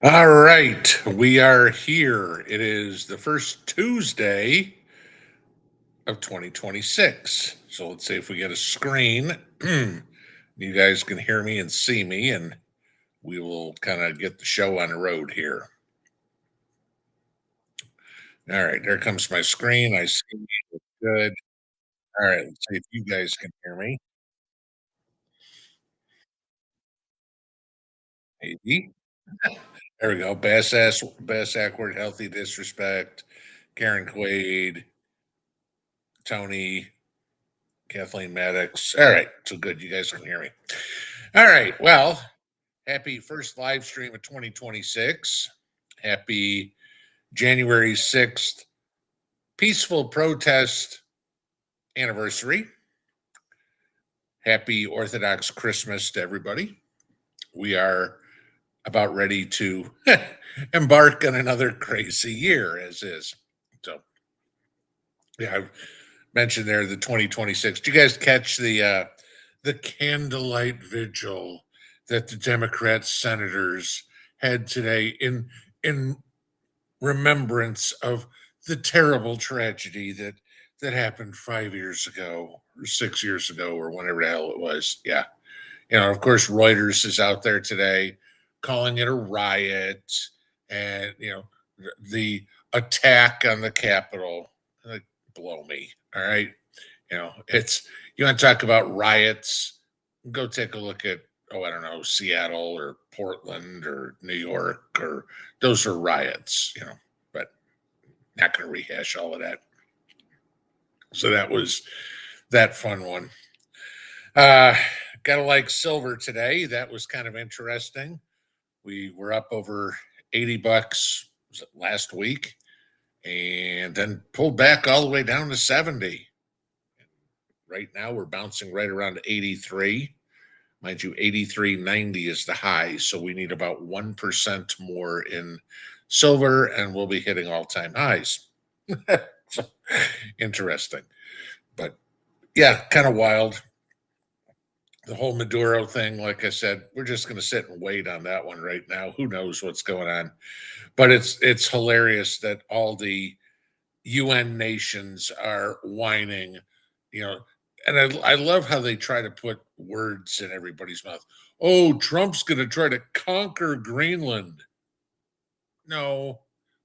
All right, we are here. It is the first Tuesday of 2026. So let's see if we get a screen. You guys can hear me and see me, and we will kind of get the show on the road here. All right, there comes my screen. I see you. Good. All right, let's see if you guys can hear me. Maybe. There we go. Bass Awkward, Healthy Disrespect, Karen Quaid, Tony, Kathleen Maddox. All right, so good. You guys can hear me. All right. Well, happy first live stream of 2026. Happy January 6th peaceful protest anniversary. Happy Orthodox Christmas to everybody. We are about ready to embark on another crazy year, as is. So, yeah, I mentioned there the 2026. Did you guys catch the candlelight vigil that the Democrat senators had today in remembrance of the terrible tragedy that happened 5 years ago or 6 years ago or whenever the hell it was? Yeah, of course Reuters is out there today calling it a riot, and the attack on the Capitol. Like, blow me. All right, it's, you want to talk about riots, go take a look at, oh, I don't know, Seattle or Portland or New York, or those are riots, but not going to rehash all of that. So that was that fun one. uh Gotta like silver today. That was kind of interesting. We were up over 80 bucks, was it last week, and then pulled back all the way down to 70. Right now we're bouncing right around 83. Mind you, 83.90 is the high, so we need about 1% more in silver, and we'll be hitting all-time highs. So, interesting. But yeah, kind of wild. The whole Maduro thing, like I said, we're just going to sit and wait on that one right now. Who knows what's going on? But it's hilarious that all the UN nations are whining, you know, and I love how they try to put words in everybody's mouth. Oh, Trump's going to try to conquer Greenland. No,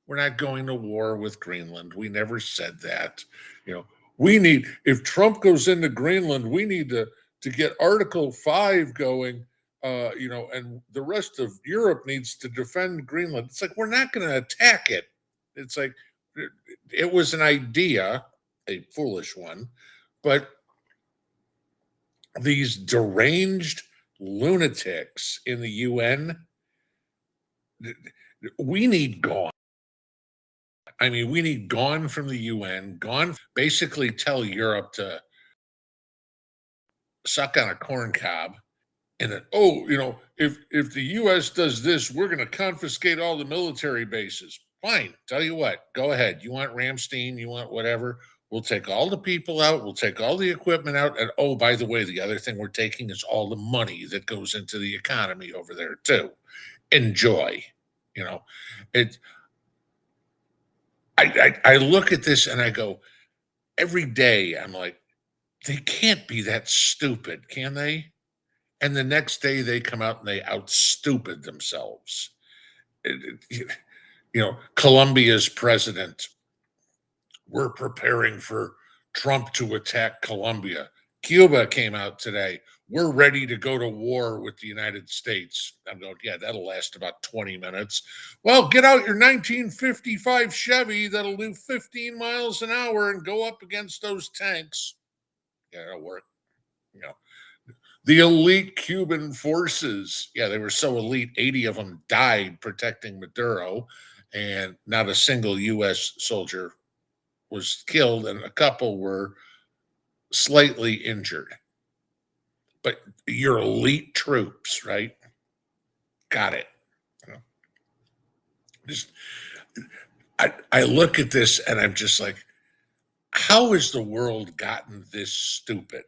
we're not going to war with Greenland. We never said that. You know, we need, if Trump goes into Greenland, we need to get Article 5 going. And the rest of Europe needs to defend Greenland. It's like, we're not going to attack it. It's like, it was an idea, a foolish one, but these deranged lunatics in the UN, we need gone. I mean, we need gone from the UN, gone. Basically, tell Europe to suck on a corn cob, and then, oh, if the US does this, we're going to confiscate all the military bases. Fine. Tell you what, go ahead. You want Ramstein, you want whatever. We'll take all the people out, we'll take all the equipment out. And oh, by the way, the other thing we're taking is all the money that goes into the economy over there, too. Enjoy. You know, it I look at this and I go, every day I'm like, they can't be that stupid, can they? And the next day they come out and they outstupid themselves. Colombia's president, we're preparing for Trump to attack Colombia. Cuba came out today, we're ready to go to war with the United States. I'm going, yeah, that'll last about 20 minutes. Well, get out your 1955 Chevy that'll do 15 miles an hour and go up against those tanks. Yeah, it'll work. You know, the elite Cuban forces, yeah, they were so elite, 80 of them died protecting Maduro, and not a single U.S. soldier was killed, and a couple were slightly injured. But your elite troops, right? Got it. You know, just I look at this and I'm just like, how has the world gotten this stupid?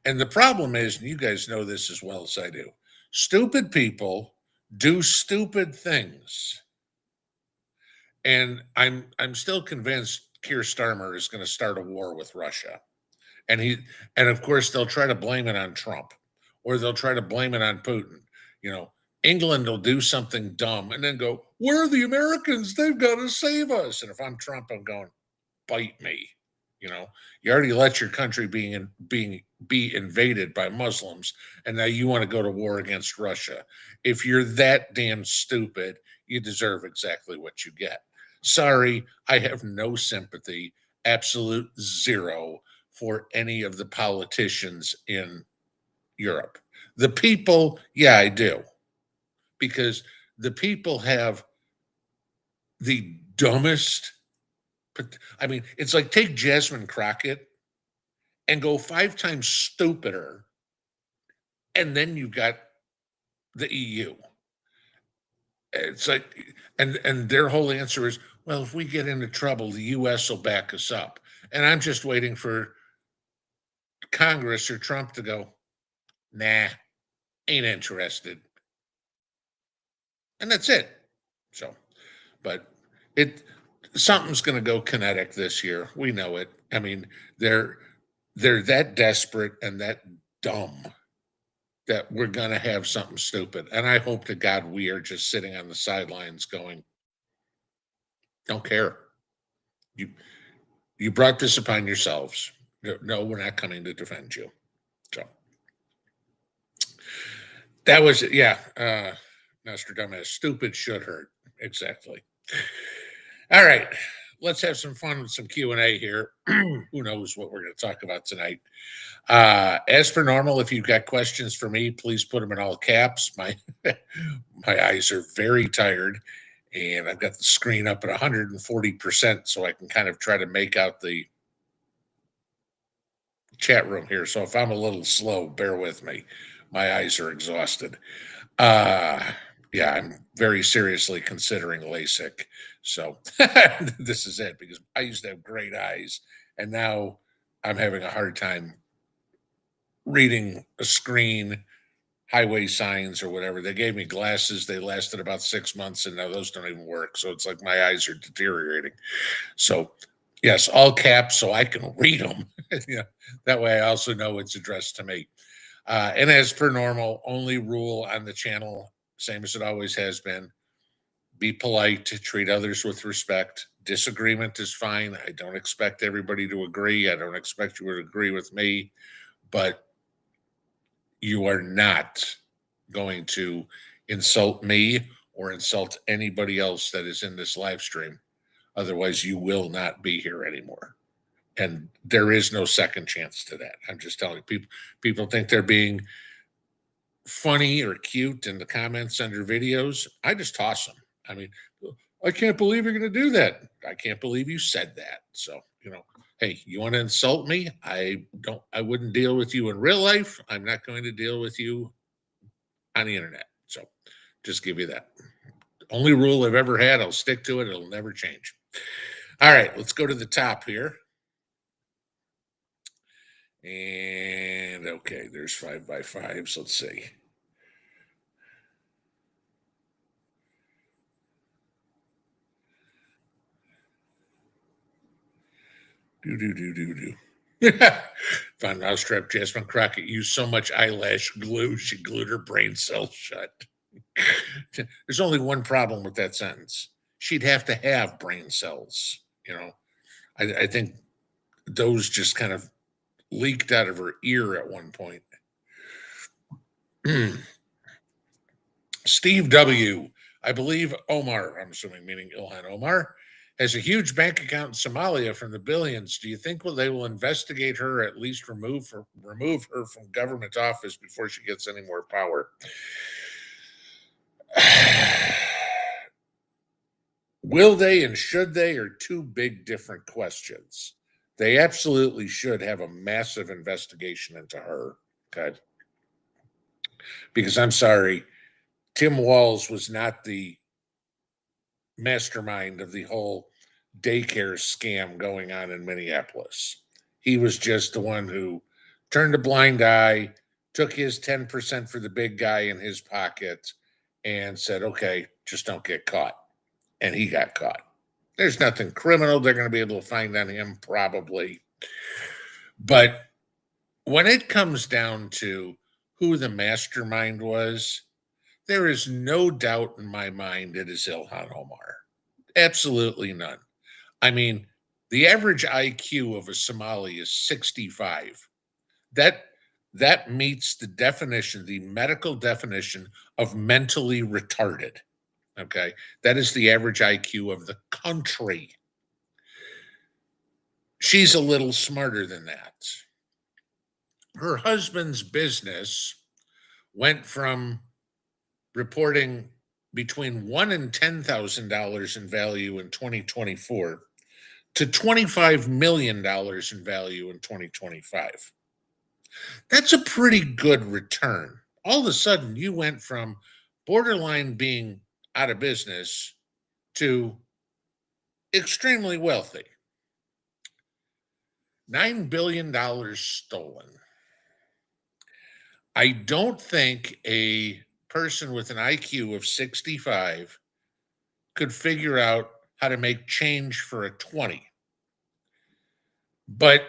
And the problem is, and you guys know this as well as I do, stupid people do stupid things. And I'm still convinced Keir Starmer is going to start a war with Russia. And of course they'll try to blame it on Trump, or they'll try to blame it on Putin. You know, England will do something dumb and then go, "Where are the Americans? They've got to save us." And if I'm Trump, I'm going, "Bite me." You know, you already let your country be invaded by Muslims, and now you want to go to war against Russia. If you're that damn stupid, you deserve exactly what you get. Sorry, I have no sympathy, absolute zero, for any of the politicians in Europe. The people, yeah, I do, because the people have the dumbest. I mean, it's like take Jasmine Crockett and go 5 times stupider, and then you've got the EU. It's like, and their whole answer is, well, if we get into trouble, the US will back us up. And I'm just waiting for Congress or Trump to go, nah, ain't interested. And that's it. So, but it something's going to go kinetic this year. We know it. I mean, they're they're that desperate and that dumb that we're going to have something stupid. And I hope to God we are just sitting on the sidelines going, don't care. You you brought this upon yourselves. No, we're not coming to defend you. So that was yeah. Nostradamus, stupid should hurt. Exactly. All right, let's have some fun with some Q&A here. Who knows what we're going to talk about tonight? As per normal, if you've got questions for me, please put them in all caps. My my eyes are very tired, and I've got the screen up at 140%, so I can kind of try to make out the chat room here. So if I'm a little slow, bear with me. My eyes are exhausted. Uh, yeah, I'm very seriously considering LASIK. So this is it, because I used to have great eyes, and now I'm having a hard time reading a screen, highway signs, or whatever. They gave me glasses. They lasted about 6 months, and now those don't even work. So it's like my eyes are deteriorating. So, yes, all caps so I can read them. Yeah, that way I also know it's addressed to me. And as per normal, only rule on the channel, same as it always has been, be polite, treat others with respect. Disagreement is fine. I don't expect everybody to agree. I don't expect you to agree with me, but you are not going to insult me or insult anybody else that is in this live stream. Otherwise, you will not be here anymore. And there is no second chance to that. I'm just telling you, people think they're being funny or cute in the comments under videos. I just toss them. I mean, I can't believe you're going to do that. I can't believe you said that. So, hey, you want to insult me? I wouldn't deal with you in real life. I'm not going to deal with you on the internet. So just give you that. Only rule I've ever had. I'll stick to it. It'll never change. All right, let's go to the top here. And okay, there's 5x5s. Let's see. Do. Von Mousetrap, Jasmine Crockett used so much eyelash glue, she glued her brain cells shut. There's only one problem with that sentence. She'd have to have brain cells. I think those just kind of leaked out of her ear at one point. Steve W. I believe Omar, I'm assuming meaning Ilhan Omar, has a huge bank account in Somalia from the billions. Do you think they will investigate her, at least remove her from government office before she gets any more power? Will they and should they are two big different questions. They absolutely should have a massive investigation into her. Okay. Because I'm sorry, Tim Walz was not the mastermind of the whole daycare scam going on in Minneapolis. He was just the one who turned a blind eye, took his 10% for the big guy in his pocket, and said, okay, just don't get caught. And he got caught. There's nothing criminal they're going to be able to find on him, probably. But when it comes down to who the mastermind was, there is no doubt in my mind it is Ilhan Omar. Absolutely none. I mean, the average IQ of a Somali is 65. That that meets the definition, the medical definition of mentally retarded. Okay. That is the average IQ of the country. She's a little smarter than that. Her husband's business went from reporting between $1 and $10,000 in value in 2024 to $25 million in value in 2025. That's a pretty good return. All of a sudden, you went from borderline being out of business to extremely wealthy. $9 billion stolen. I don't think a person with an IQ of 65 could figure out how to make change for a 20. But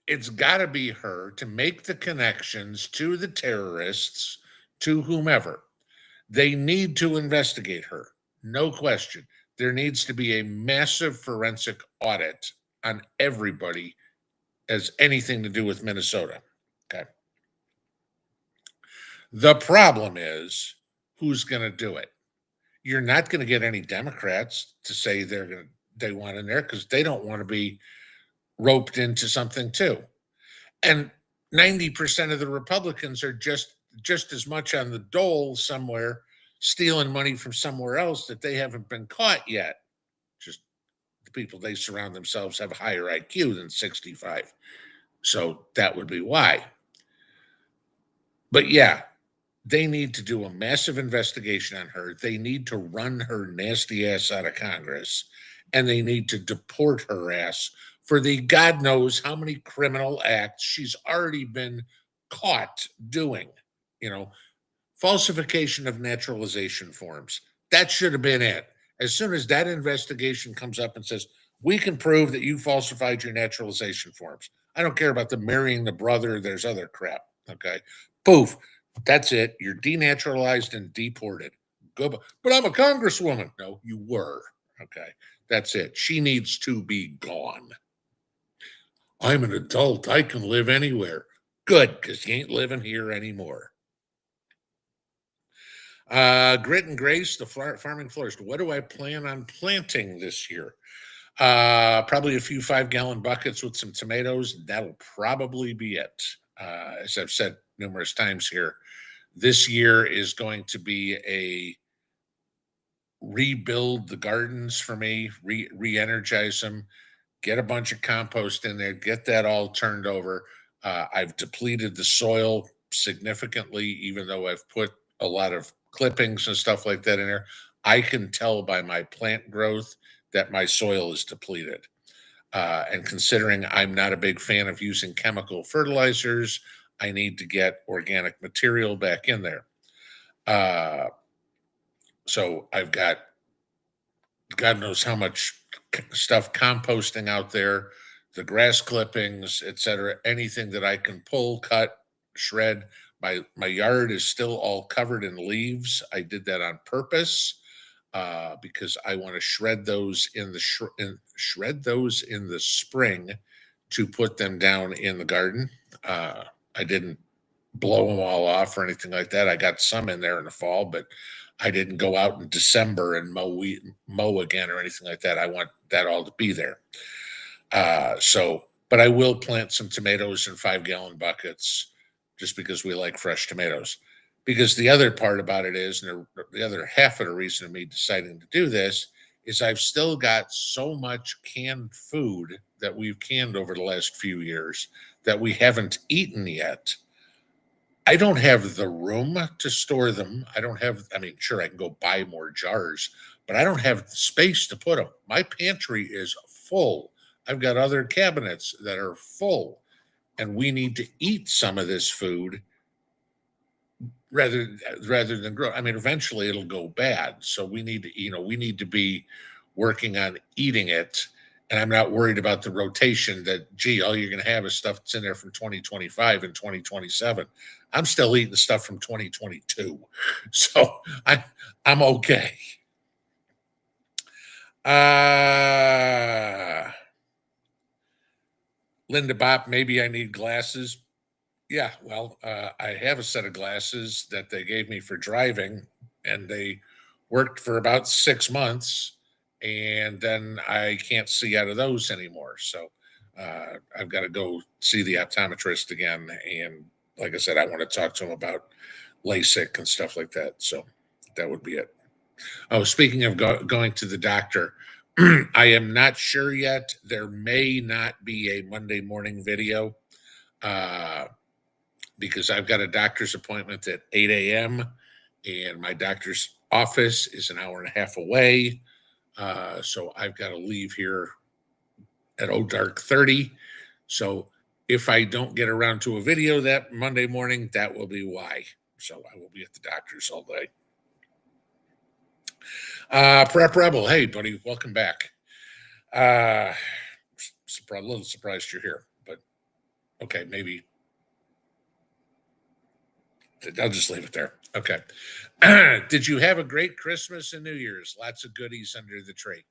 it's got to be her to make the connections to the terrorists, to whomever. They need to investigate her. No question. There needs to be a massive forensic audit on everybody as anything to do with Minnesota. Okay. The problem is who's going to do it? You're not going to get any Democrats to say they want in there because they don't want to be roped into something too. And 90% of the Republicans are just as much on the dole somewhere, stealing money from somewhere else that they haven't been caught yet. Just the people they surround themselves have a higher IQ than 65. So that would be why. But yeah, they need to do a massive investigation on her. They need to run her nasty ass out of Congress, and they need to deport her ass for the God knows how many criminal acts she's already been caught doing. You know, falsification of naturalization forms. That should have been it. As soon as that investigation comes up and says, we can prove that you falsified your naturalization forms. I don't care about the marrying the brother, there's other crap. Okay. Poof. That's it. You're denaturalized and deported. Go, but I'm a congresswoman. No, you were. Okay. That's it. She needs to be gone. I'm an adult. I can live anywhere. Good, because you ain't living here anymore. Grit and Grace, the farming florist. What do I plan on planting this year? Probably a few 5-gallon buckets with some tomatoes. That'll probably be it. As I've said numerous times here, this year is going to be a rebuild the gardens for me, re-energize them, get a bunch of compost in there, get that all turned over. I've depleted the soil significantly, even though I've put a lot of clippings and stuff like that in there. I can tell by my plant growth that my soil is depleted. And considering I'm not a big fan of using chemical fertilizers, I need to get organic material back in there. So I've got God knows how much stuff composting out there, the grass clippings, etc. Anything that I can pull, cut, shred. My yard is still all covered in leaves. I did that on purpose because I want to shred those in the spring to put them down in the garden. I didn't blow them all off or anything like that. I got some in there in the fall, but I didn't go out in December and mow again or anything like that. I want that all to be there. But I will plant some tomatoes in 5-gallon buckets just because we like fresh tomatoes. Because the other part about it is, and the other half of the reason of me deciding to do this is I've still got so much canned food that we've canned over the last few years that we haven't eaten yet. I don't have the room to store them. I mean, sure, I can go buy more jars, but I don't have the space to put them. My pantry is full. I've got other cabinets that are full, and we need to eat some of this food rather rather than grow. I mean, eventually it'll go bad. So we need to, we need to be working on eating it. And I'm not worried about the rotation that, gee, all you're going to have is stuff that's in there from 2025 and 2027. I'm still eating stuff from 2022. So I'm okay. Uh, Linda Bop, maybe I need glasses. Yeah, well, I have a set of glasses that they gave me for driving, and they worked for about 6 months, and then I can't see out of those anymore. So I've got to go see the optometrist again. And like I said, I want to talk to him about LASIK and stuff like that. So that would be it. Oh, speaking of going to the doctor, I am not sure yet. There may not be a Monday morning video. Uh, because I've got a doctor's appointment at 8 a.m. and my doctor's office is an hour and a half away. So I've got to leave here at dark 30. So if I don't get around to a video that Monday morning, that will be why. So I will be at the doctor's all day. Prep Rebel, hey buddy, welcome back. A little surprised you're here, but okay, maybe I'll just leave it there. Okay. Did you have a great Christmas and New Year's? Lots of goodies under the tree.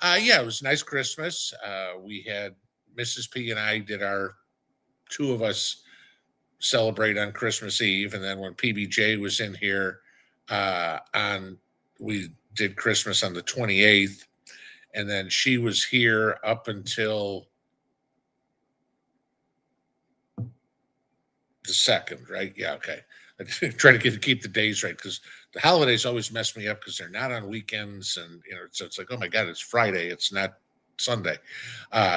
Yeah, it was a nice Christmas. We had Mrs. P and I did our two of us celebrate on Christmas Eve, and then when PBJ was in here, on we did Christmas on the 28th, and then she was here up until the second, right? Yeah, okay. I try to keep the days right because the holidays always mess me up because they're not on weekends, and so it's like, oh my god, it's Friday, it's not Sunday.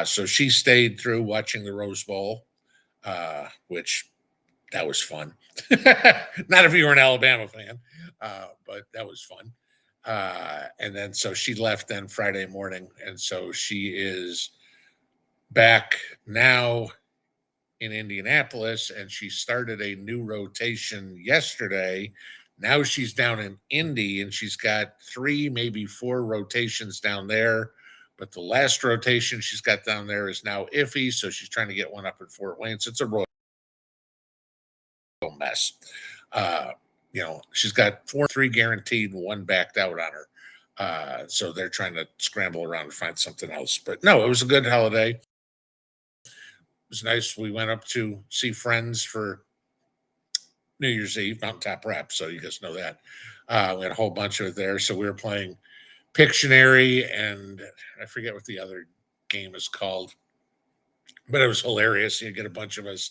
So she stayed through watching the Rose Bowl, which that was fun. Not if you were an Alabama fan, but that was fun. And then so she left then Friday morning, and so she is back now in Indianapolis, and she started a new rotation yesterday. Now she's down in Indy, and she's got 3, maybe 4 rotations down there. But the last rotation she's got down there is now iffy, so she's trying to get one up at Fort Wayne. So it's a royal mess. She's got 4-3 guaranteed and 1 backed out on her. So they're trying to scramble around to find something else. But no, it was a good holiday. It was nice. We went up to see friends for New Year's Eve, Mountaintop Rep. So you guys know that. We had a whole bunch of it there. So we were playing Pictionary, and I forget what the other game is called, but it was hilarious. You get a bunch of us,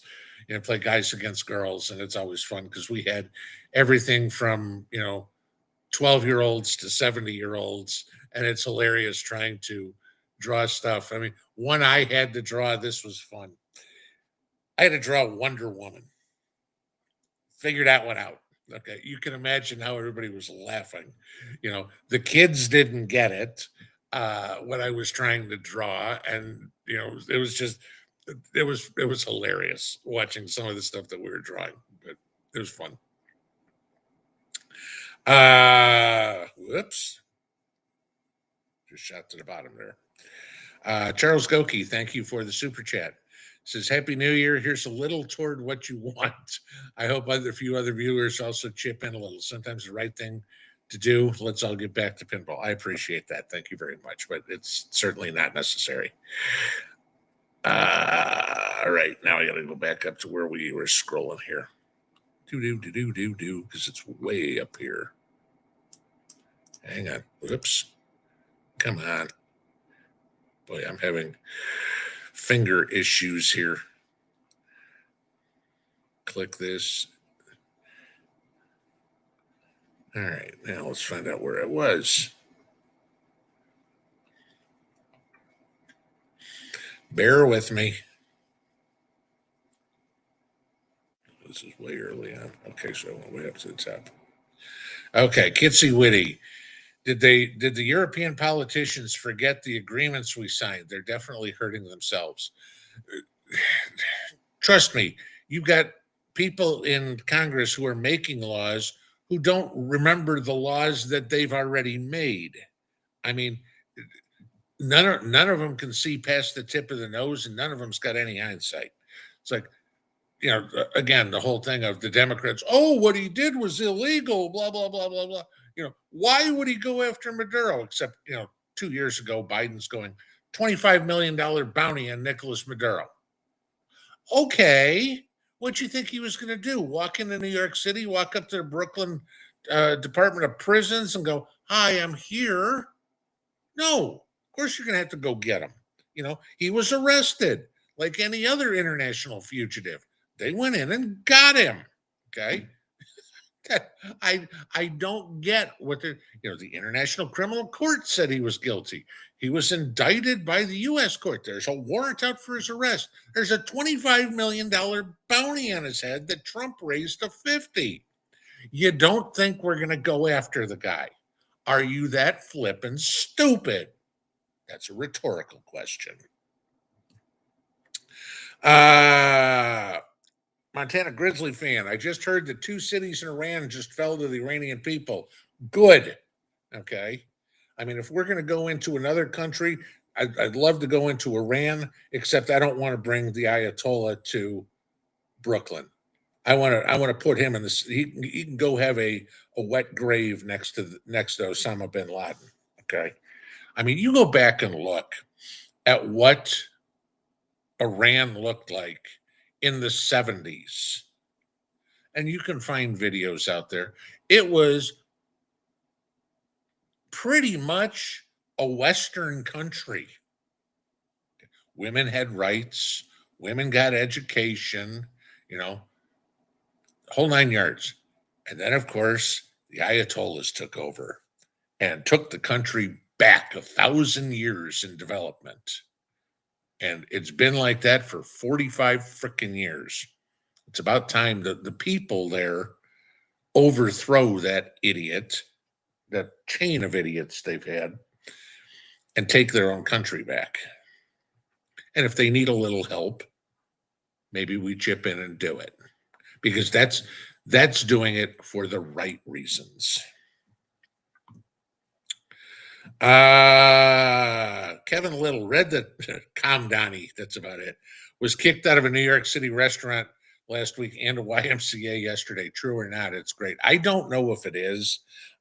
play guys against girls, and it's always fun because we had everything from 12-year-olds to 70-year-olds, and it's hilarious trying to draw stuff. I mean, one I had to draw. This was fun. I had to draw Wonder Woman. Figured that one out. Okay, you can imagine how everybody was laughing. The kids didn't get it, what I was trying to draw, and it was just it was hilarious watching some of the stuff that we were drawing, but it was fun. Whoops, just shot to the bottom there. Charles Goki, thank you for the super chat. Says Happy New Year. Here's a little toward what you want. I hope a few other viewers also chip in a little. Sometimes the right thing to do. Let's all get back to pinball. I appreciate that. Thank you very much, but it's certainly not necessary. All right, now I got to go back up to where we were scrolling here. Do because it's way up here. Hang on. Whoops. Come on. Boy, I'm having finger issues here. Click this. All right, now let's find out where it was. Bear with me. This is way early on. Okay, so I went way up to the top. Okay, Kitsy Witty. Did the European politicians forget the agreements we signed? They're definitely hurting themselves. Trust me, you've got people in Congress who are making laws who don't remember the laws that they've already made. I mean, none of them can see past the tip of the nose, and none of them's got any hindsight. It's like, again, the whole thing of the Democrats, oh, what he did was illegal, blah, blah, blah, blah, blah. Why would he go after Maduro? Except, 2 years ago, Biden's going $25 million bounty on Nicolas Maduro. Okay. What you think he was going to do? Walk into New York City, walk up to the Brooklyn Department of Prisons and go, hi, I'm here. No, of course you're going to have to go get him. He was arrested like any other international fugitive. They went in and got him. Okay. I don't get what the International Criminal Court said he was guilty. He was indicted by the U.S. court. There's a warrant out for his arrest. There's a $25 million bounty on his head that Trump raised to 50. You don't think we're going to go after the guy? Are you that flippin' stupid? That's a rhetorical question. Montana Grizzly fan, I just heard that 2 cities in Iran just fell to the Iranian people. Good. Okay. I mean, if we're going to go into another country, I'd love to go into Iran, except I don't want to bring the Ayatollah to Brooklyn. I want to put him in this. He can go have a wet grave next to Osama bin Laden. Okay. I mean, you go back and look at what Iran looked like in the 70s. And you can find videos out there. It was pretty much a Western country. Women had rights, women got education, whole 9 yards. And then, of course, the Ayatollahs took over and took the country back 1,000 years in development. And it's been like that for 45 freaking years. It's about time that the people there overthrow that idiot, that chain of idiots they've had, and take their own country back. And if they need a little help, maybe we chip in and do it, because that's doing it for the right reasons. Kevin Little read that Calm Donnie, that's about it, was kicked out of a New York City restaurant last week and a YMCA yesterday. True or not, it's great. I don't know if it is.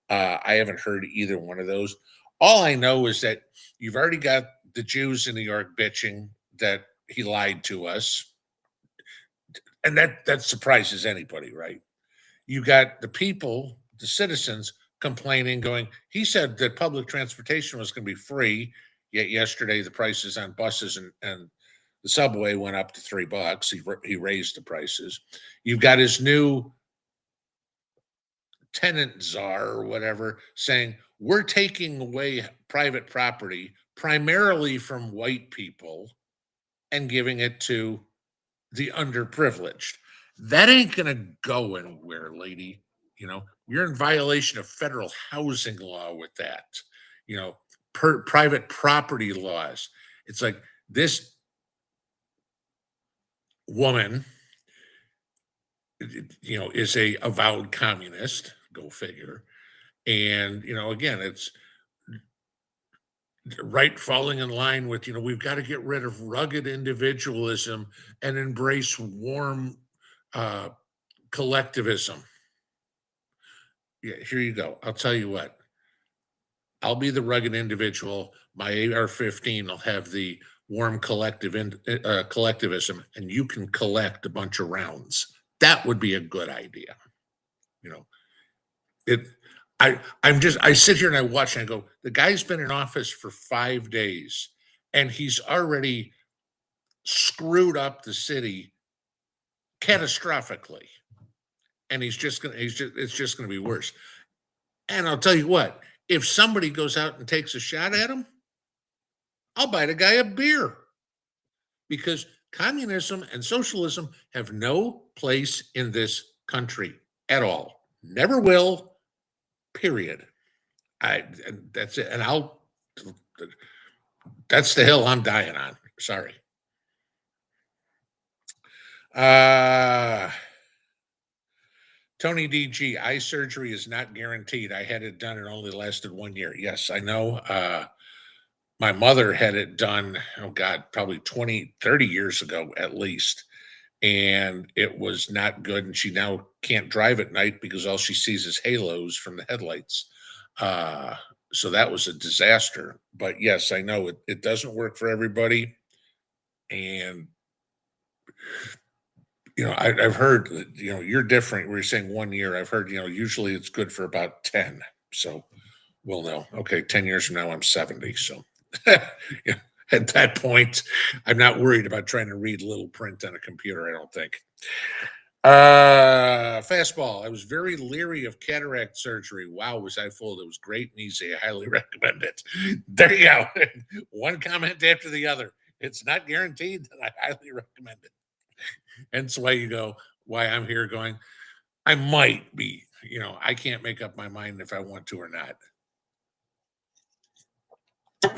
I haven't heard either one of those. All I know is that you've already got the Jews in New York bitching that he lied to us. And that surprises anybody, right? You got the people, the citizens, complaining, going, he said that public transportation was going to be free, yet yesterday the prices on buses and the subway went up to $3. He raised the prices. You've got his new tenant czar or whatever saying, we're taking away private property primarily from white people and giving it to the underprivileged. That ain't going to go anywhere, lady. You're in violation of federal housing law with that, private property laws. It's like this woman, is a avowed communist, go figure. And, again, it's right falling in line with, we've got to get rid of rugged individualism and embrace warm collectivism. Yeah, here you go. I'll tell you what. I'll be the rugged individual. My AR-15 will have the warm collectivism, and you can collect a bunch of rounds. That would be a good idea. I sit here and I watch and I go, the guy's been in office for 5 days, and he's already screwed up the city catastrophically. And it's just gonna be worse. And I'll tell you what, if somebody goes out and takes a shot at him, I'll buy the guy a beer, because communism and socialism have no place in this country at all. Never will, period. That's it. And that's the hill I'm dying on. Sorry. Tony DG, eye surgery is not guaranteed. I had it done. It only lasted 1 year. Yes, I know. My mother had it done, oh God, probably 20, 30 years ago at least. And it was not good. And she now can't drive at night because all she sees is halos from the headlights. Uh, so that was a disaster. But yes, I know it doesn't work for everybody. And I've heard that, you're different. We're saying 1 year. I've heard, usually it's good for about 10. So we'll know. Okay, 10 years from now, I'm 70. So yeah, at that point, I'm not worried about trying to read little print on a computer, I don't think. Fastball. I was very leery of cataract surgery. Wow, was I fooled? It was great and easy. I highly recommend it. There you go. One comment after the other. It's not guaranteed that I highly recommend it. And it's why I'm here going, I might be, I can't make up my mind if I want to or not.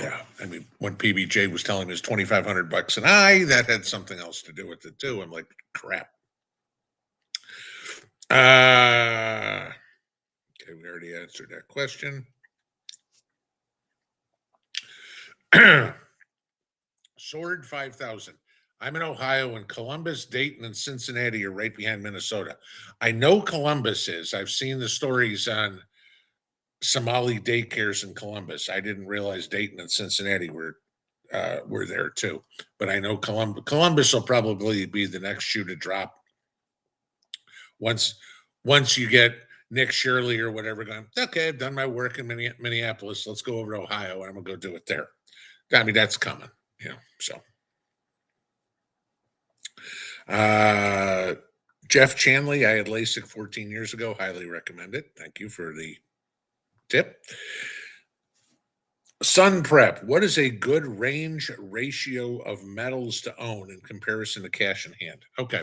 Yeah. I mean, when PBJ was telling me it's $2,500 an eye, that had something else to do with it too. I'm like, crap. Okay, we already answered that question. Sword 5,000. I'm in Ohio, and Columbus, Dayton, and Cincinnati are right behind Minnesota. I know Columbus is. I've seen the stories on Somali daycares in Columbus. I didn't realize Dayton and Cincinnati were there too. But I know Columbus will probably be the next shoe to drop once you get Nick Shirley or whatever going. Okay, I've done my work in Minneapolis. Let's go over to Ohio, and I'm gonna go do it there. I mean, that's coming. So. Jeff Chanley, I had LASIK 14 years ago. Highly recommend it. Thank you for the tip. Sun Prep. What is a good range ratio of metals to own in comparison to cash in hand? Okay.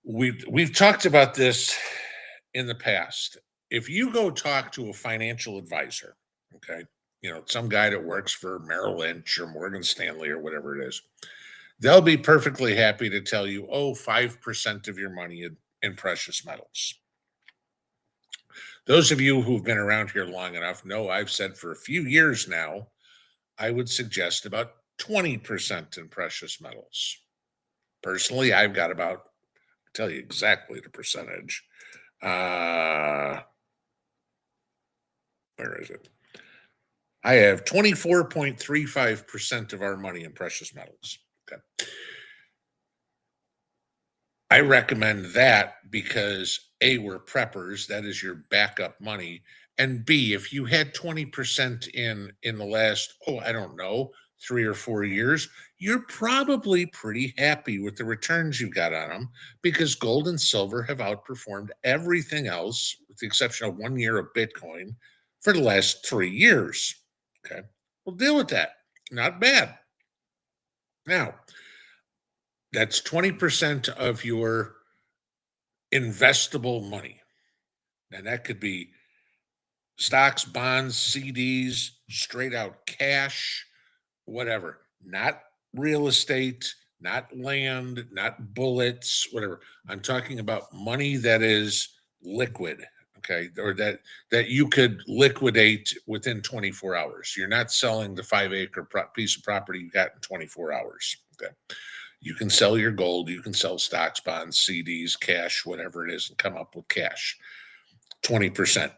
We've talked about this in the past. If you go talk to a financial advisor, okay, some guy that works for Merrill Lynch or Morgan Stanley or whatever it is, they'll be perfectly happy to tell you, 5% of your money in precious metals. Those of you who've been around here long enough know I've said for a few years now, I would suggest about 20% in precious metals. Personally, I've got about, I'll tell you exactly the percentage. Where is it? I have 24.35% of our money in precious metals. Okay. I recommend that because A, we're preppers, that is your backup money. And B, if you had 20% in the last, I don't know, 3 or 4 years, you're probably pretty happy with the returns you've got on them because gold and silver have outperformed everything else, with the exception of 1 year of Bitcoin, for the last 3 years. Okay. We'll deal with that. Not bad. Now, that's 20% of your investable money. And that could be stocks, bonds, CDs, straight out cash, whatever. Not real estate, not land, not bullets, whatever. I'm talking about money that is liquid, okay, or that you could liquidate within 24 hours. You're not selling the 5-acre piece of property you got in 24 hours. Okay. You can sell your gold, you can sell stocks, bonds, CDs, cash, whatever it is, and come up with cash. 20%.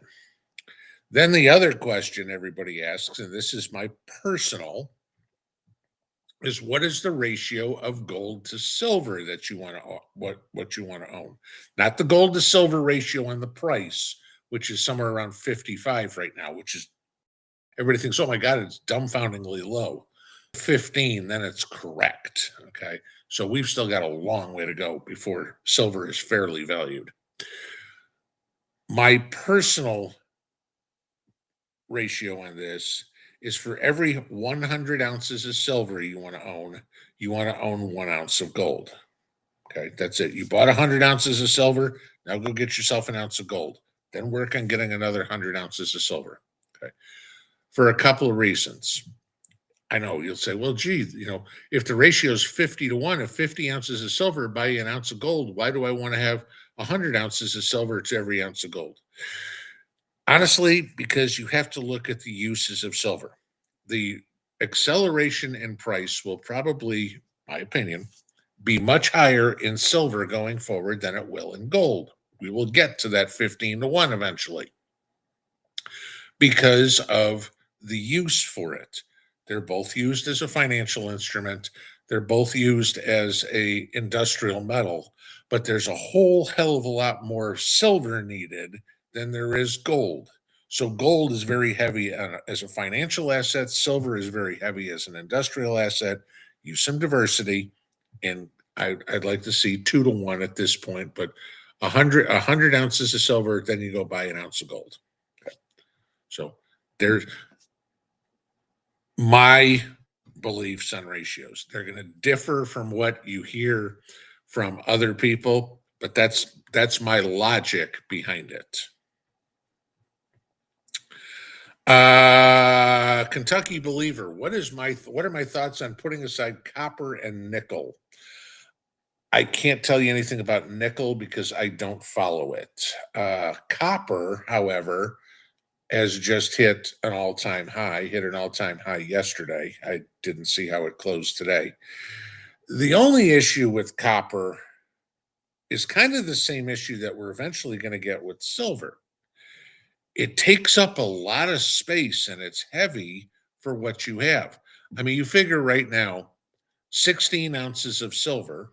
Then the other question everybody asks, and this is my personal, is what is the ratio of gold to silver that you want to what you want to own? Not the gold to silver ratio on the price, which is somewhere around 55 right now, which is everybody thinks, oh my God, it's dumbfoundingly low. 15, then it's correct. Okay. So we've still got a long way to go before silver is fairly valued. My personal ratio on this is for every 100 ounces of silver you want to own 1 ounce of gold. Okay. That's it. You bought 100 ounces of silver. Now go get yourself an ounce of gold. Then work on getting another 100 ounces of silver. Okay. For a couple of reasons. I know you'll say, well, gee, if the ratio is 50 to 1, if 50 ounces of silver buy you an ounce of gold, why do I want to have 100 ounces of silver to every ounce of gold. Honestly, because you have to look at the uses of silver. The acceleration in price will probably, my opinion, be much higher in silver going forward than it will in gold. We will get to that 15 to 1 eventually because of the use for it. They're both used as a financial instrument. They're both used as a industrial metal, but there's a whole hell of a lot more silver needed than there is gold. So gold is very heavy as a financial asset. Silver is very heavy as an industrial asset. Use some diversity, and I'd like to see 2 to 1 at this point. But a hundred ounces of silver, then you go buy an ounce of gold. So there's my beliefs on ratios. They're going to differ from what you hear from other people, but that's my logic behind it. Kentucky Believer, what are my thoughts on putting aside copper and nickel? I can't tell you anything about nickel because I don't follow it. Copper, however, has just hit an all-time high, hit an all-time high yesterday. I didn't see how it closed today. The only issue with copper is kind of the same issue that we're eventually going to get with silver. It takes up a lot of space and it's heavy for what you have. I mean, you figure right now, 16 ounces of silver,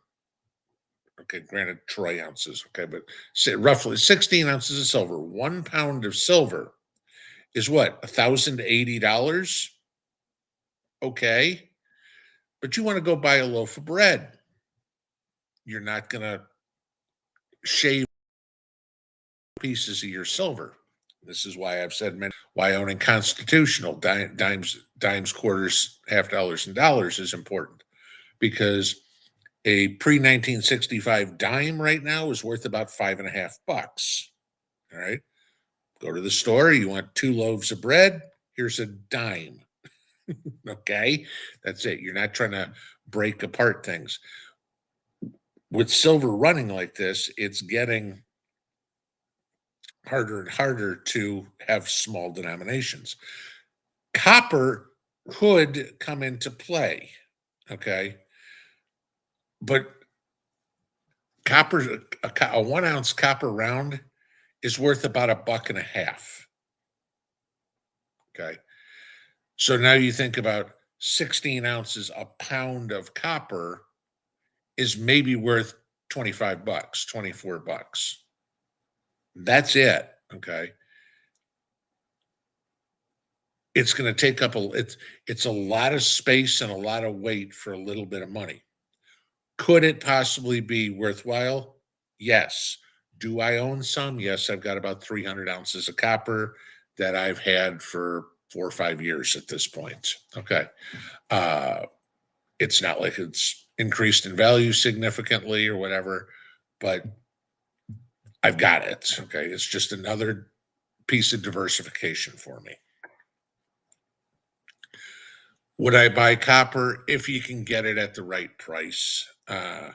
okay, granted, troy ounces, okay, but say roughly 16 ounces of silver, 1 pound of silver is what, $1,080? Okay. But you want to go buy a loaf of bread. You're not going to shave pieces of your silver. This is why I've said why owning constitutional dimes, quarters, half dollars, and dollars is important because a pre 1965 dime right now is worth about $5.50. All right. Go to the store. You want 2 loaves of bread? Here's a dime. Okay. That's it. You're not trying to break apart things. With silver running like this, it's getting harder and harder to have small denominations. Copper could come into play, okay? But copper, a 1 ounce copper round is worth about $1.50. Okay. So now you think about 16 ounces, a pound of copper is maybe worth 25 bucks, 24 bucks. That's it. Okay. It's going to take up it's a lot of space and a lot of weight for a little bit of money. Could it possibly be worthwhile? Yes. Do I own some? Yes, I've got about 300 ounces of copper that I've had for 4 or 5 years at this point. Okay. Uh, it's not like it's increased in value significantly or whatever, but I've got it. Okay. It's just another piece of diversification for me. Would I buy copper if you can get it at the right price? I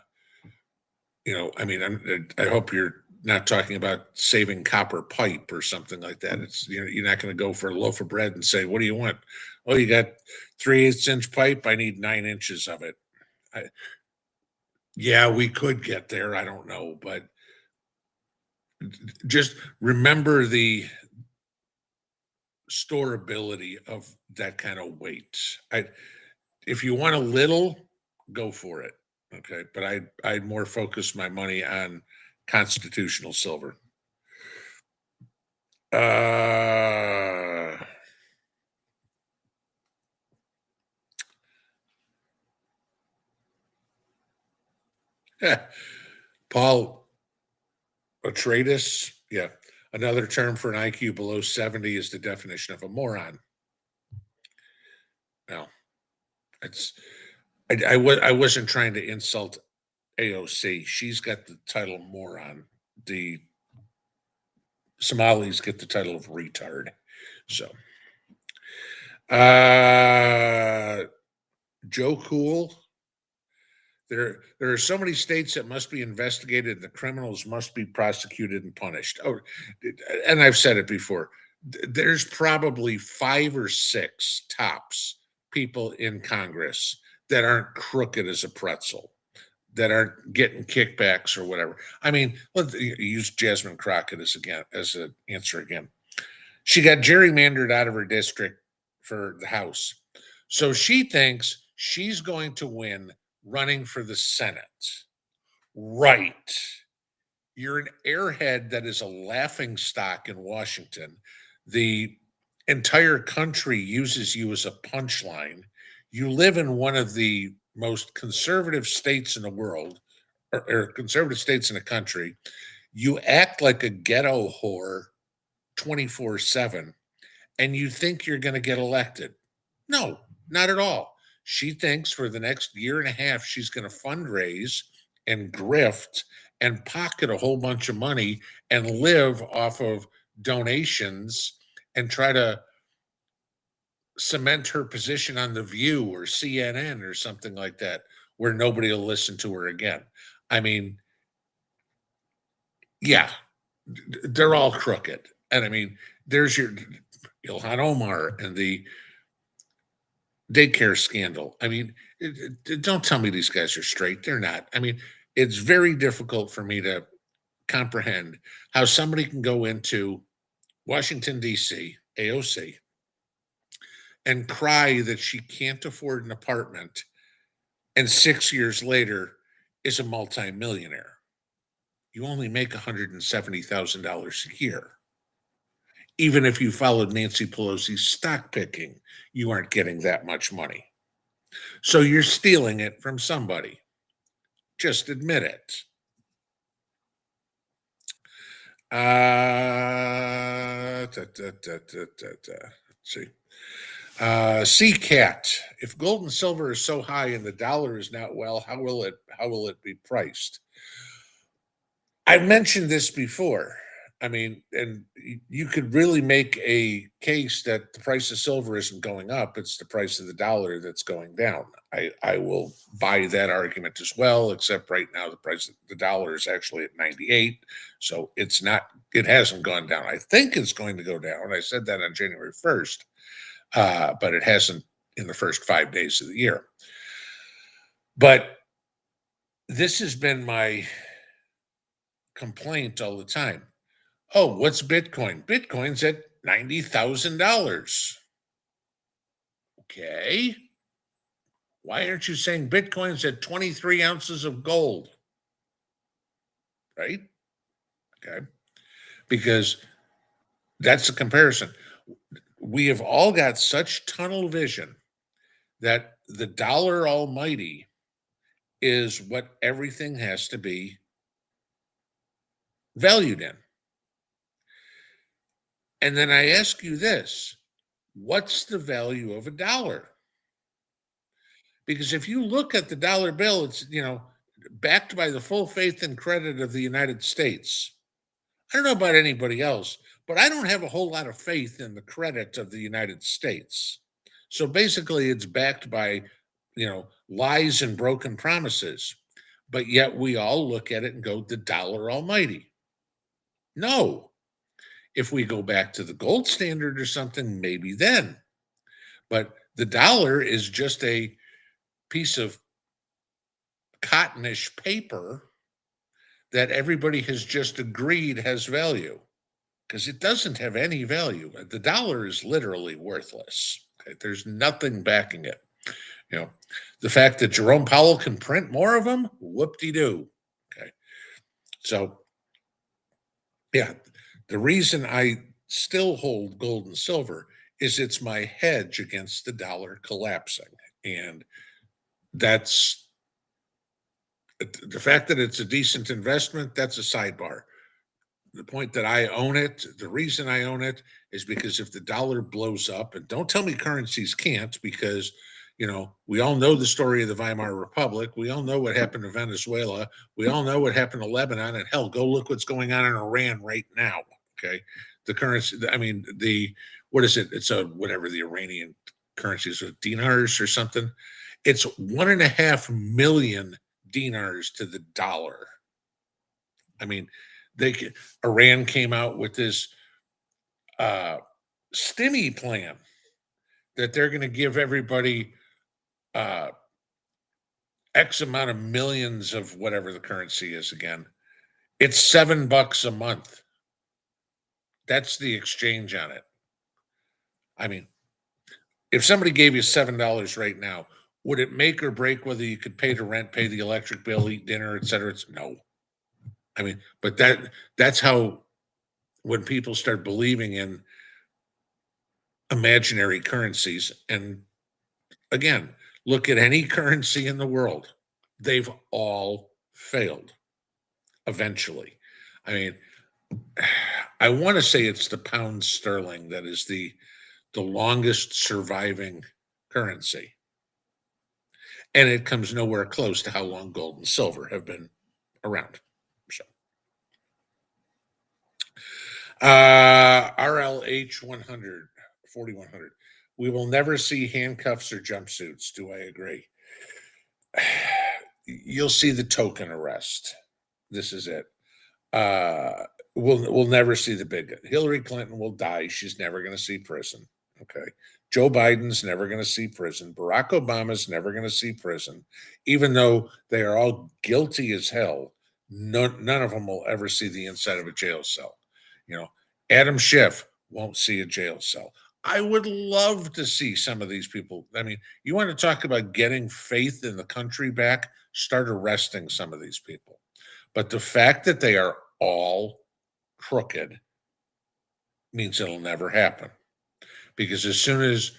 mean, I hope you're not talking about saving copper pipe or something like that. It's you're not going to go for a loaf of bread and say, "What do you want?" Oh, you got 3/8 inch pipe. I need 9 inches of it. I, yeah, we could get there. I don't know, but just remember the storability of that kind of weight. If you want a little, go for it. Okay, but I'd more focus my money on constitutional silver. Uh, Paul Atreides, yeah. Another term for an IQ below 70 is the definition of a moron. Now, it's I wasn't trying to insult AOC. She's got the title moron. The Somalis get the title of retard. So, Joe Cool, There are so many states that must be investigated. The criminals must be prosecuted and punished. Oh, and I've said it before. There's probably 5 or 6 tops people in Congress that aren't crooked as a pretzel, that aren't getting kickbacks or whatever. I mean, let's use Jasmine Crockett as an answer again. She got gerrymandered out of her district for the House. So she thinks she's going to win running for the Senate. Right. You're an airhead that is a laughing stock in Washington. The entire country uses you as a punchline. You live in one of the most conservative states in the world, or conservative states in the country. You act like a ghetto whore 24/7, and you think you're going to get elected. No, not at all. She thinks for the next year and a half, she's going to fundraise and grift and pocket a whole bunch of money and live off of donations and try to cement her position on The View or CNN or something like that, where nobody will listen to her again. I mean, yeah, they're all crooked. And I mean, there's your Ilhan Omar and the daycare scandal. I mean, don't tell me these guys are straight. They're not. I mean, it's very difficult for me to comprehend how somebody can go into Washington, D.C., AOC, and cry that she can't afford an apartment, and 6 years later is a multimillionaire. You only make $170,000 a year. Even if you followed Nancy Pelosi's stock picking, you aren't getting that much money. So you're stealing it from somebody. Just admit it. Let's see. CCAT. If gold and silver is so high and the dollar is not well, how will it be priced? I've mentioned this before. I mean, and you could really make a case that the price of silver isn't going up, it's the price of the dollar that's going down. I will buy that argument as well, except right now the price of the dollar is actually at 98. So it hasn't gone down. I think it's going to go down. I said that on January 1st, but it hasn't in the first 5 days of the year. But this has been my complaint all the time. Oh, what's Bitcoin? Bitcoin's at $90,000. Okay. Why aren't you saying Bitcoin's at 23 ounces of gold? Right? Okay. Because that's a comparison. We have all got such tunnel vision that the dollar almighty is what everything has to be valued in. And then I ask you this, what's the value of a dollar? Because if you look at the dollar bill, it's, backed by the full faith and credit of the United States. I don't know about anybody else, but I don't have a whole lot of faith in the credit of the United States. So basically, it's backed by, lies and broken promises. But yet we all look at it and go, the dollar almighty. No. If we go back to the gold standard or something, maybe then. But the dollar is just a piece of cottonish paper that everybody has just agreed has value, because it doesn't have any value. The dollar is literally worthless. Okay? There's nothing backing it. The fact that Jerome Powell can print more of them, whoop-de-doo. Okay. So, yeah, the reason I still hold gold and silver is it's my hedge against the dollar collapsing. And that's the fact that it's a decent investment, that's a sidebar. The point that I own it, the reason I own it is because if the dollar blows up, and don't tell me currencies can't, because we all know the story of the Weimar Republic. We all know what happened to Venezuela. We all know what happened to Lebanon. And hell, go look what's going on in Iran right now. Okay. The currency, I mean, what is it? It's whatever the Iranian currency is, dinars or something. It's 1.5 million dinars to the dollar. I mean, Iran came out with this uh, stimmy plan that they're going to give everybody uh, X amount of millions of whatever the currency is again. It's $7 a month. That's the exchange on it. I mean, if somebody gave you $7 right now, would it make or break whether you could pay the rent, pay the electric bill, eat dinner, et cetera? It's no. I mean, but that's how when people start believing in imaginary currencies, and again, look at any currency in the world, they've all failed eventually. I mean, I want to say it's the pound sterling that is the longest surviving currency. And it comes nowhere close to how long gold and silver have been around. So, RLH 100, 4100. We will never see handcuffs or jumpsuits. Do I agree? You'll see the token arrest. This is it. Uh, we'll never see the big. Hillary Clinton will die. She's never going to see prison. Okay. Joe Biden's never going to see prison. Barack Obama's never going to see prison, even though they are all guilty as hell. None of them will ever see the inside of a jail cell. You know, Adam Schiff won't see a jail cell. I would love to see some of these people. I mean, you want to talk about getting faith in the country back? Start arresting some of these people. But the fact that they are all crooked means it'll never happen. Because as soon as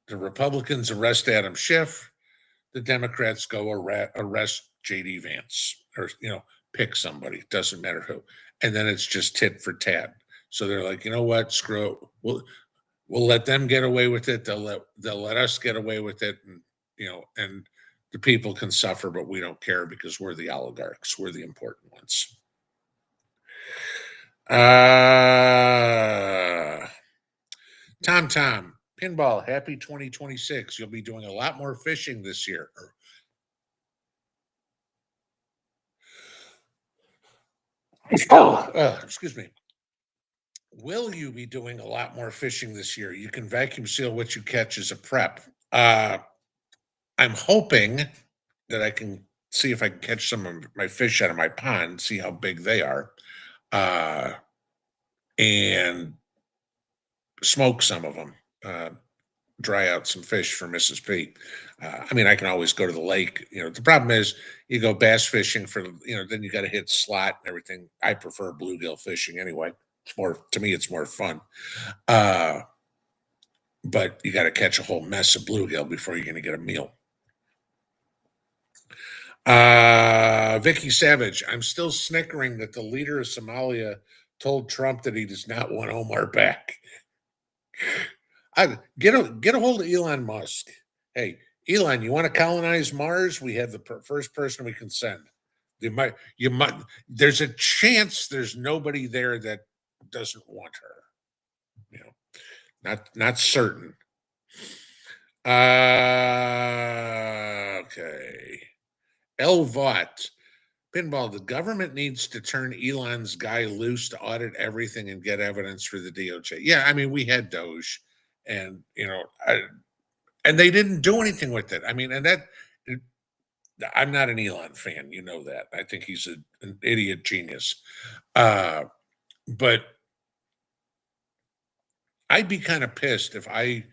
the Republicans arrest Adam Schiff, the Democrats go arrest J.D. Vance or, pick somebody. Doesn't matter who. And then it's just tit for tat. So they're like, you know what? Screw it. We'll let them get away with it. They'll let us get away with it. And the people can suffer, but we don't care because we're the oligarchs. We're the important ones. Tom, Pinball, happy 2026. You'll be doing a lot more fishing this year. Excuse me. Will you be doing a lot more fishing this year? You can vacuum seal what you catch as a prep. I'm hoping that I can see if I can catch some of my fish out of my pond, see how big they are, and smoke some of them, dry out some fish for Mrs. P. I mean, I can always go to the lake. The problem is you go bass fishing then you got to hit slot and everything. I prefer bluegill fishing anyway. To me, it's more fun. But you got to catch a whole mess of bluegill before you're going to get a meal. Vicky Savage, I'm still snickering that the leader of Somalia told Trump that he does not want Omar back. Get a hold of Elon Musk. Hey, Elon, you want to colonize Mars? We have the first person we can send. There's a chance there's nobody there that doesn't want her. Not certain. Okay. Elvot. Pinball, the government needs to turn Elon's guy loose to audit everything and get evidence for the DOJ. Yeah, I mean, we had Doge, and and they didn't do anything with it. I mean, I'm not an Elon fan, you know that. I think he's an idiot genius. But I'd be kind of pissed if I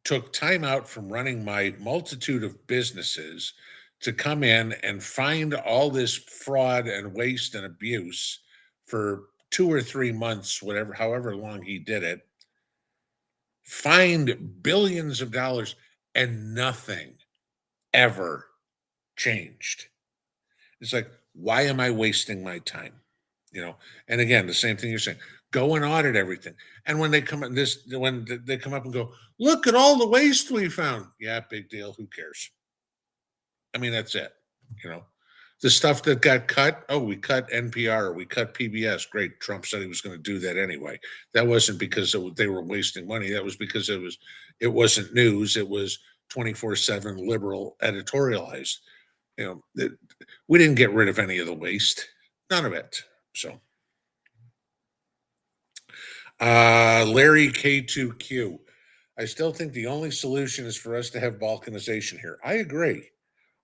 took time out from running my multitude of businesses to come in and find all this fraud and waste and abuse for 2 or 3 months, however long he did it, find billions of dollars, and nothing ever changed. It's like, why am I wasting my time? And again, the same thing you're saying, go and audit everything. And when they come up and go, look at all the waste we found. Yeah, big deal. Who cares? I mean, that's it. The stuff that got cut. Oh, we cut NPR. We cut PBS. Great. Trump said he was going to do that anyway. That wasn't because they were wasting money. That was because it wasn't news. It was 24/7 liberal editorialized. We didn't get rid of any of the waste, none of it. So, Larry K2Q. I still think the only solution is for us to have balkanization here. I agree.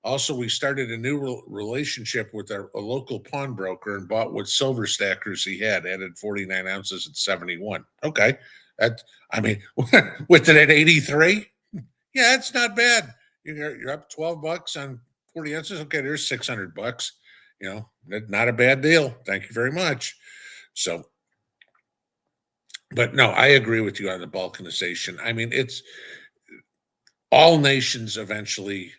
Also, we started a new relationship with a local pawnbroker and bought what silver stackers he had, added 49 ounces at 71. Okay. That, I mean, with it at 83, yeah, it's not bad. You're up 12 bucks on 40 ounces. Okay, there's 600 bucks. Not a bad deal. Thank you very much. So, but no, I agree with you on the balkanization. I mean, it's all nations eventually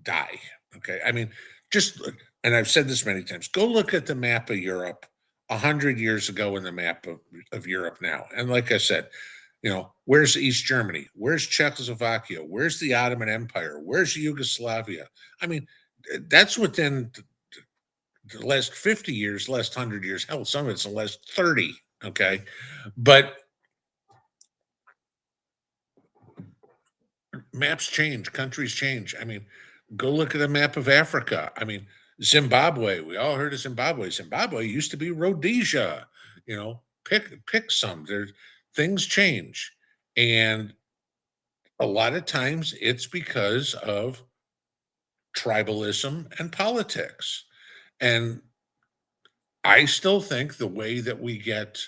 die. Okay. I mean, just, and I've said this many times, go look at the map of Europe 100 years ago and the map of Europe now. And like I said, where's East Germany? Where's Czechoslovakia? Where's the Ottoman Empire? Where's Yugoslavia? I mean, that's within the last 50 years, last 100 years, hell, some of it's the last 30. Okay. But maps change, countries change. I mean, go look at a map of Africa. I mean, Zimbabwe. We all heard of Zimbabwe. Zimbabwe used to be Rhodesia. Pick some. There's things change, and a lot of times it's because of tribalism and politics. And I still think the way that we get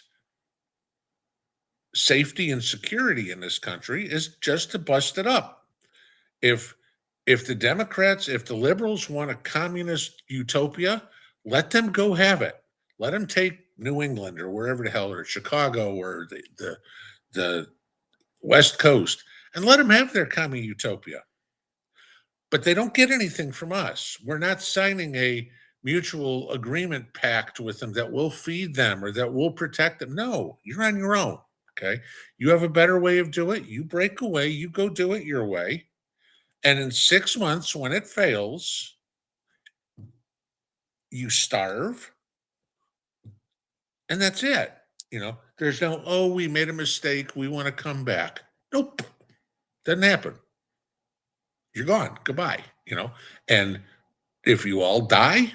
safety and security in this country is just to bust it up. If the Democrats, if the liberals want a communist utopia, let them go have it. Let them take New England or wherever the hell, or Chicago or the West Coast, and let them have their commie utopia. But they don't get anything from us. We're not signing a mutual agreement pact with them that will feed them or that will protect them. No, you're on your own. Okay. You have a better way of doing it. You break away, you go do it your way. And in 6 months, when it fails, you starve, and that's it. There's no, oh, we made a mistake. We want to come back. Nope. Doesn't happen. You're gone. Goodbye. And if you all die,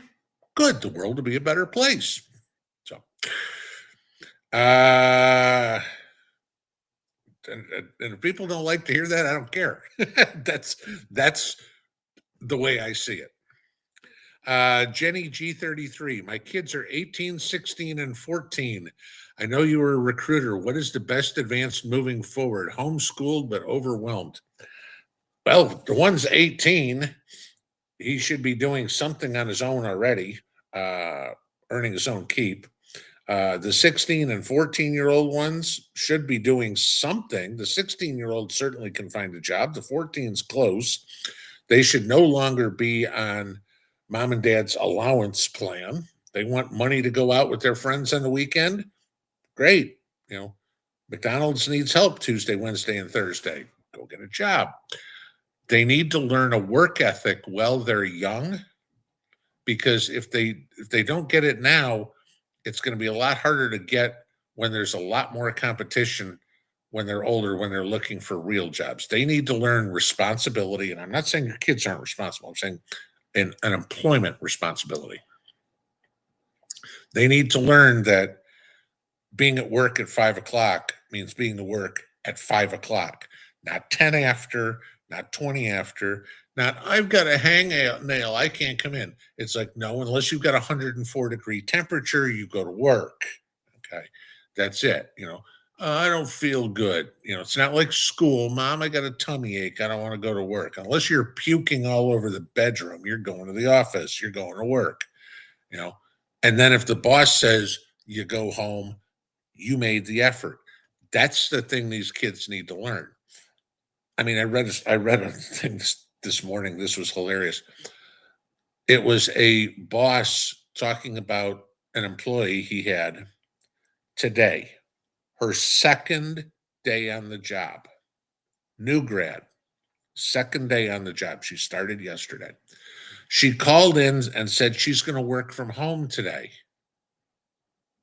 good. The world will be a better place. So, and if people don't like to hear that, I don't care. that's the way I see it. Jenny G33, my kids are 18, 16, and 14. I know you were a recruiter. What is the best advance moving forward? Homeschooled but overwhelmed. Well, the one's 18. He should be doing something on his own already, earning his own keep. The 16 and 14-year-old ones should be doing something. The 16-year-old certainly can find a job. The 14's close. They should no longer be on mom and dad's allowance plan. They want money to go out with their friends on the weekend. Great. McDonald's needs help Tuesday, Wednesday, and Thursday. Go get a job. They need to learn a work ethic while they're young, because if they don't get it now, it's going to be a lot harder to get when there's a lot more competition when they're older, when they're looking for real jobs. They need to learn responsibility. And I'm not saying your kids aren't responsible. I'm saying an employment responsibility. They need to learn that being at work at 5 o'clock means being to work at 5 o'clock, not 10 after, not 20 after, not I've got a hangnail, I can't come in. It's like, no, unless you've got 104-degree temperature, you go to work. Okay. That's it. I don't feel good. It's not like school. Mom, I got a tummy ache. I don't want to go to work. Unless you're puking all over the bedroom, you're going to the office, you're going to work, And then if the boss says you go home, you made the effort. That's the thing these kids need to learn. I mean, I read a thing this morning. This was hilarious. It was a boss talking about an employee he had today, her second day on the job, new grad, second day on the job. She started yesterday. She called in and said she's going to work from home today.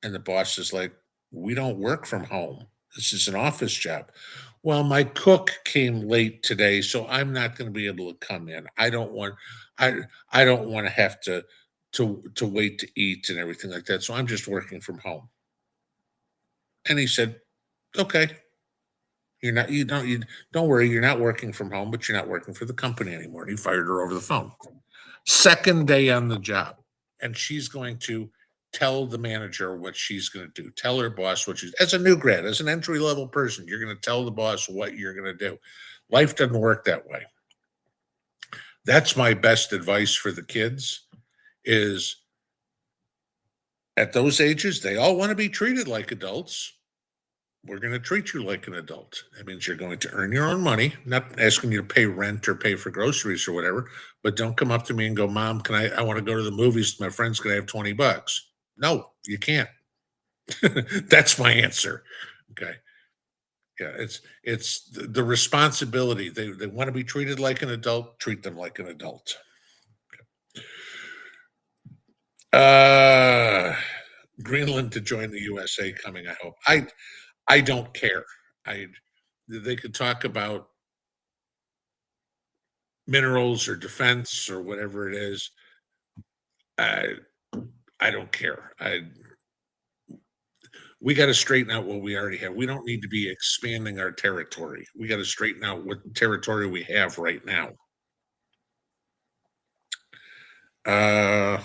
And the boss is like, we don't work from home. This is an office job. Well, my cook came late today, so I'm not going to be able to come in. I I don't want to have to wait to eat and everything like that. So I'm just working from home. And he said, "Okay, you don't worry, you're not working from home, but you're not working for the company anymore." And he fired her over the phone. Second day on the job. And she's going to tell the manager what she's going to do. Tell her boss what she's as a new grad, as an entry level person, you're going to tell the boss what you're going to do. Life doesn't work that way. That's my best advice for the kids is at those ages, they all want to be treated like adults. We're going to treat you like an adult. That means you're going to earn your own money, not asking you to pay rent or pay for groceries or whatever, but don't come up to me and go, "Mom, I want to go to the movies. My friend's going to have 20 bucks." No, you can't. That's my answer. Okay. Yeah, it's the responsibility. They want to be treated like an adult, treat them like an adult. Uh Greenland to join the USA coming, I hope. I don't care. I They could talk about minerals or defense or whatever it is. I I don't care. We got to straighten out what we already have. We don't need to be expanding our territory. We got to straighten out what territory we have right now. Uh,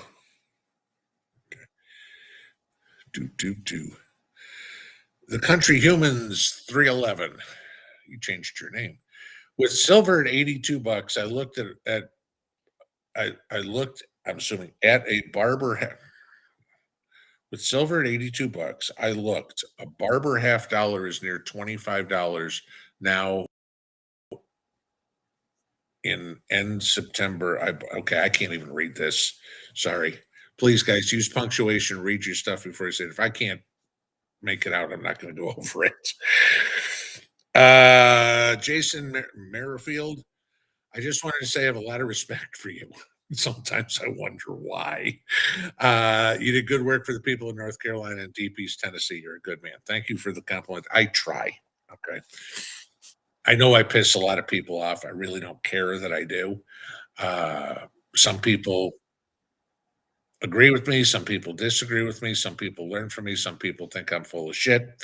do. The Country Humans 311. You changed your name. With silver at 82 bucks, I looked at I looked, I'm assuming, at a with silver at 82 bucks. I looked, a barber half dollar is near $25 now in end September. Okay, I can't even read this. Sorry. Please, guys, use punctuation, read your stuff before I say it. If I can't make it out, I'm not going to go over it. Jason Merrifield, I just wanted to say I have a lot of respect for you. Sometimes I wonder why. You did good work for the people in North Carolina and Deep East Tennessee. You're a good man. Thank you for the compliment. I try. Okay. I know I piss a lot of people off. I really don't care that I do. Some people agree with me. Some people disagree with me. Some people learn from me. Some people think I'm full of shit.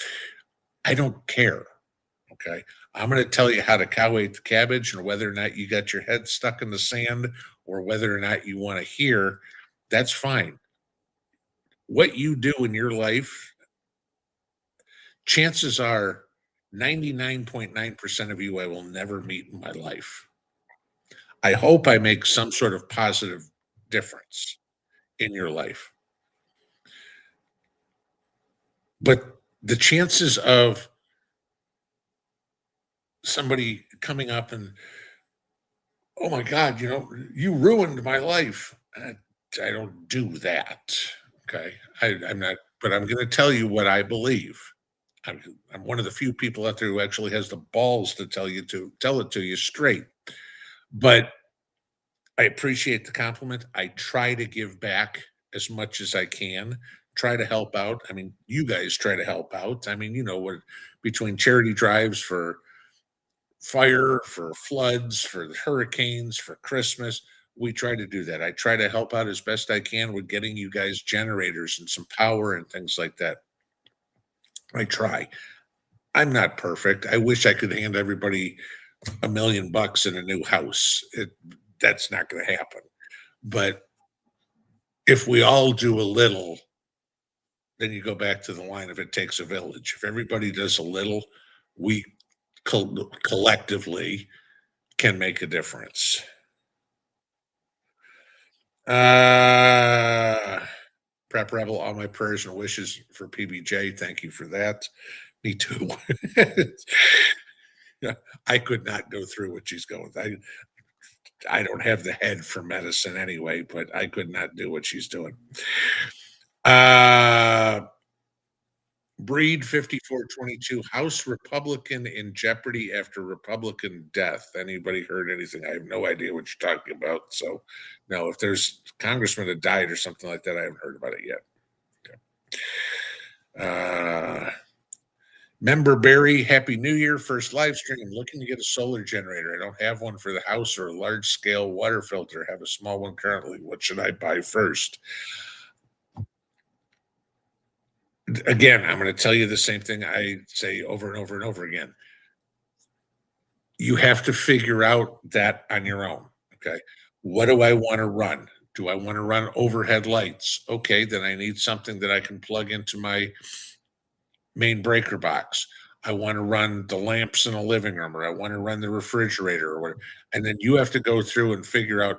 I don't care. Okay. I'm going to tell you how to cow eat the cabbage and whether or not you got your head stuck in the sand or whether or not you want to hear. That's fine. What you do in your life, chances are 99.9% of you I will never meet in my life. I hope I make some sort of positive difference in your life. But the chances of somebody coming up and, "Oh my God, you ruined my life." I don't do that. Okay. I'm not, but I'm going to tell you what I believe. I'm, I'm one of the few people out there who actually has the balls to tell it to you straight. But I appreciate the compliment. I try to give back as much as I can, try to help out. I mean, you guys try to help out. I mean, what between charity drives for fire, for floods, for the hurricanes, for Christmas, we try to do that. I try to help out as best I can with getting you guys generators and some power and things like that. I try. I'm not perfect. I wish I could hand everybody $1 million in a new house. That's not going to happen. But if we all do a little, then you go back to the line of it takes a village. If everybody does a little, we collectively can make a difference. Uh, Prep Rebel, all my prayers and wishes for PBJ. Thank you for that. Me too. Yeah, I could not go through what she's going. I don't have the head for medicine anyway, but I could not do what she's doing. Uh, Breed 5422, House Republican in jeopardy after Republican death. Anybody heard anything? I have no idea what you're talking about. So, no, if there's congressman that died or something like that, I haven't heard about it yet. Okay. Member Barry, Happy New Year. First live stream. I'm looking to get a solar generator. I don't have one for the house or a large scale water filter. I have a small one currently. What should I buy first? Again, I'm going to tell you the same thing I say over and over and over again. You have to figure out that on your own. Okay. What do I want to run? Do I want to run overhead lights? Okay, then I need something that I can plug into my main breaker box. I want to run the lamps in a living room, or I want to run the refrigerator, or whatever. And then you have to go through and figure out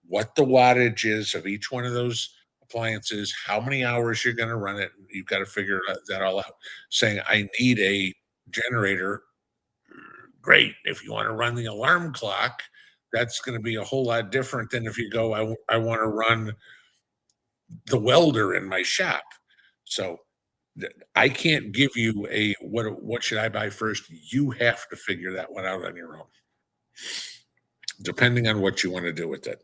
what the wattage is of each one of those appliances, how many hours you're going to run it. You've got to figure that all out. Saying, I need a generator. Great. If you want to run the alarm clock, that's going to be a whole lot different than if you go, I want to run the welder in my shop. So I can't give you a what should I buy first? You have to figure that one out on your own, depending on what you want to do with it.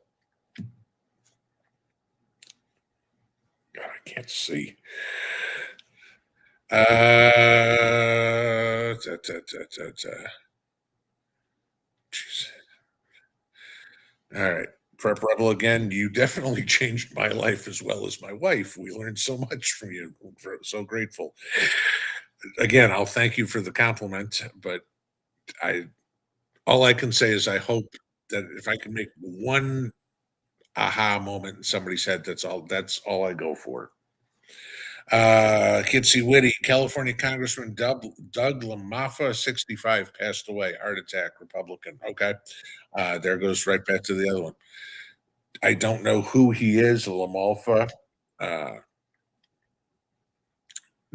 God, I can't see. Jeez. All right. Prep Rebel again, you definitely changed my life as well as my wife. We learned so much from you. We're so grateful. Again, I'll thank you for the compliment, but I all I can say is I hope that if I can make one aha moment in somebody's head, that's all I go for. Kitsy Whitty, California Congressman Doug LaMaffa, 65, passed away, heart attack, Republican. Okay. There goes right back to the other one. I don't know who he is, LaMalfa. Uh,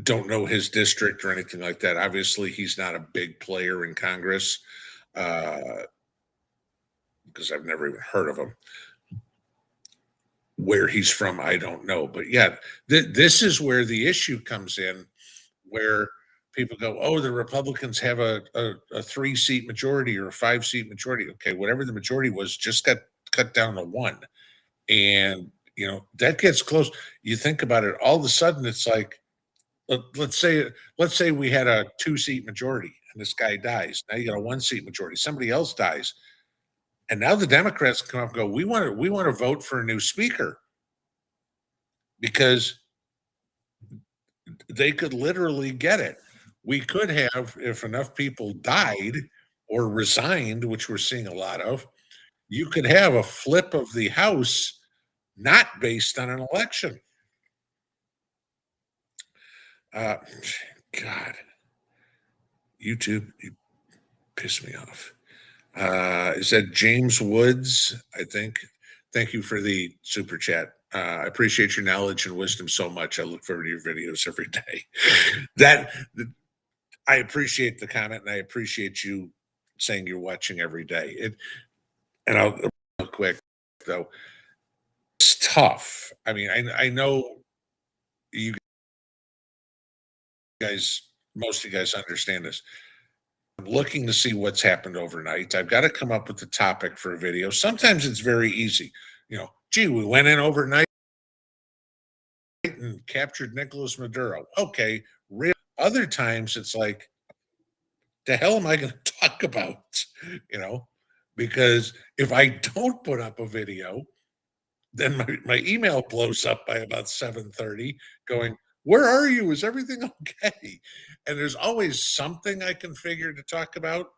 don't know his district or anything like that. Obviously, he's not a big player in Congress because I've never even heard of him. Where he's from, I don't know. But yeah, this is where the issue comes in, where people go, oh, the Republicans have a 3-seat majority or a 5-seat majority. Okay, whatever the majority was just got cut down to 1. And, that gets close. You think about it, all of a sudden it's like, let's say we had a 2-seat majority and this guy dies. Now you got a 1-seat majority. Somebody else dies. And now the Democrats come up and go, we want to vote for a new speaker because they could literally get it. We could have, if enough people died or resigned, which we're seeing a lot of, you could have a flip of the House not based on an election. Uh, God, YouTube, you piss me off. Is that James Woods? I think. Thank you for the super chat. I appreciate your knowledge and wisdom so much. I look forward to your videos every day. I appreciate the comment, and I appreciate you saying you're watching every day. And I'll real quick though. It's tough. I mean, I know you guys, most of you guys understand this. I'm looking to see what's happened overnight. I've got to come up with the topic for a video. Sometimes it's very easy. Gee, we went in overnight and captured Nicolas Maduro. Okay, real. Other times it's like, the hell am I going to talk about? Because if I don't put up a video, then my email blows up by about 7:30 going, where are you? Is everything okay? And there's always something I can figure to talk about,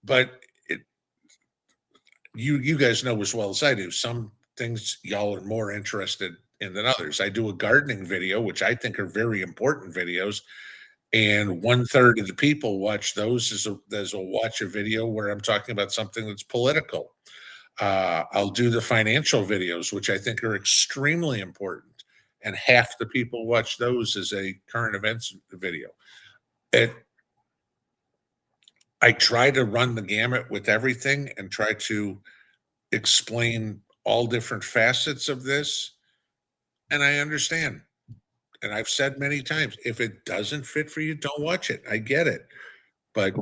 but you guys know as well as I do, some things y'all are more interested in than others. I do a gardening video, which I think are very important videos, and 1/3 of the people watch those as a watch a video where I'm talking about something that's political. I'll do the financial videos, which I think are extremely important, and half the people watch those as a current events video. I try to run the gamut with everything and try to explain all different facets of this, and I understand. And I've said many times, if it doesn't fit for you, don't watch it. I get it. But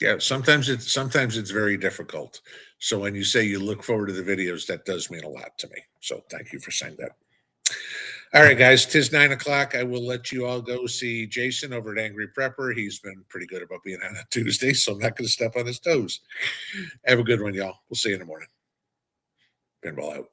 yeah, sometimes it's very difficult. So when you say you look forward to the videos, that does mean a lot to me. So thank you for saying that. All right, guys, tis 9 o'clock. I will let you all go see Jason over at Angry Prepper. He's been pretty good about being on a Tuesday, so I'm not going to step on his toes. Have a good one, y'all. We'll see you in the morning. Pinball out.